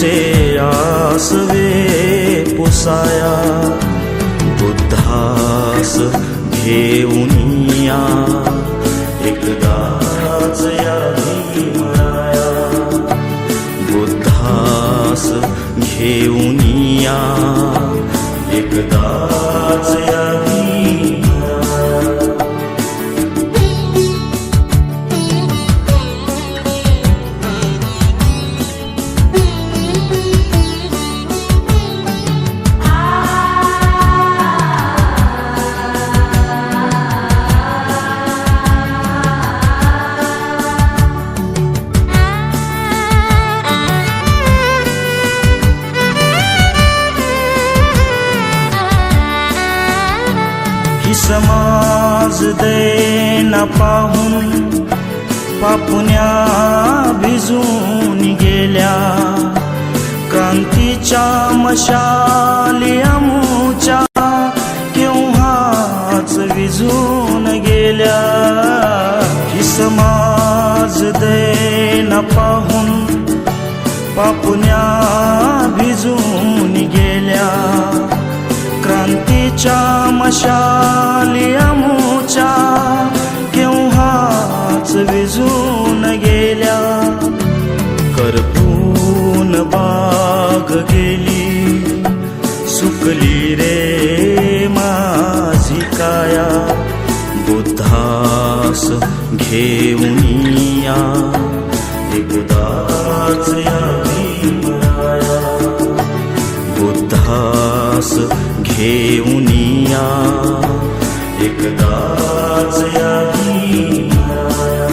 आमुचे आसवे पुसाया, Buddhas घेऊनिया एकदाच या Bhimraya, Buddhas घेऊनिया एकदाच या समाज देना पाहून पापुण्या भिजून गेल्या, क्रांतीच्या मशाली आमुच्या केव्हाच विझून गेल्या. ही समाज देना पाहून पापुण्या भिजून गेल्या, क्रांतीच्या मशाली आमुच्या केव्हाच विझून गेल्या. करपून बाग गेली सुकली रे माझी काया, बुद्धास घेऊनिया एकदाच या भीमराया, बुद्धास घेऊनिया एकदाच या भीमराया.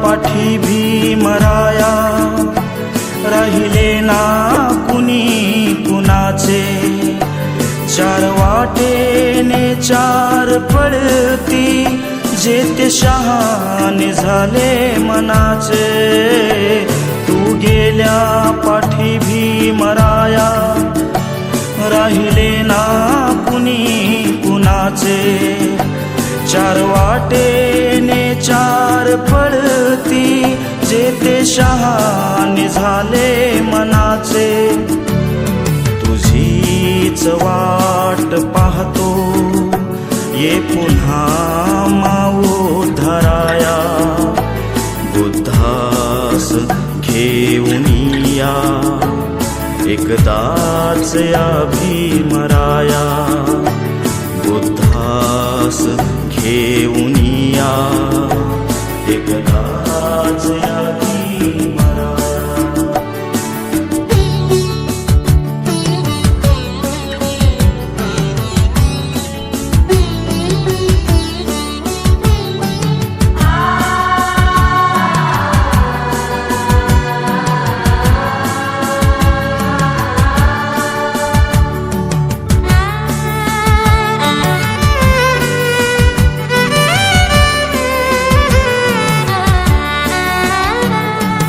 पाठी भीमराया राहिले ना कुणी कुणाचे, चार वाटेने चार पडती जेते शहाणे झाले मनाचे. तू गेल्या पाठी भीमराया राहिले ना कुणी कुणाचे, चार वाटेने चार पडती जेते शहाणे झाले मनाचे. तुझीच वाट पाहतो ये पुन्हा माऊ धराया, बुद्धास घेऊनिया एकदाच या भीमराया, बुद्धास घेऊनिया एकदाच या भीमराया.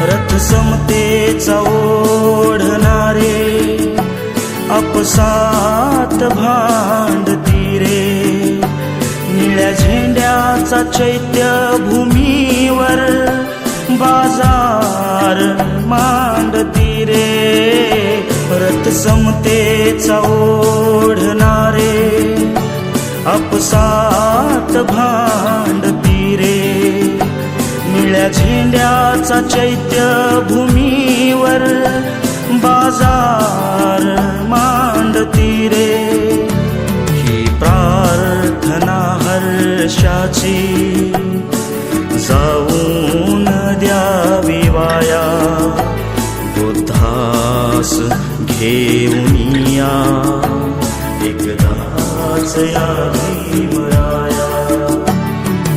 रथ समतेचा ओढणारे आपसात भांडती रे, निळ्या झेंड्याचा चैत्य भूमीवर बाजार मांडती रे. रथ समतेचा ओढणारे आपसात भांडती रे, निळ्या झेंड्याचा चैत्य भूमीवर बाजार मांडती रे. ही प्रार्थना हर्षाची जाऊन द्यावी वाया, बुद्धास घेऊनिया एकदाच या भीमराया.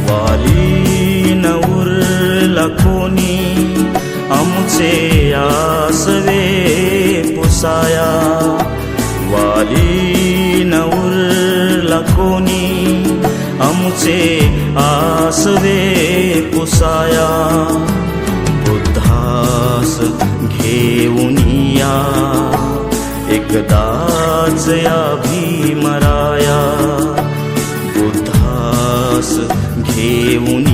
वाली न उरला कोणी आमुचे आसवे पुसाया, वाली न उरला आसवे पुसाया बुद्धास घेऊन या एकदाच या भीमराया बुद्धास घेऊन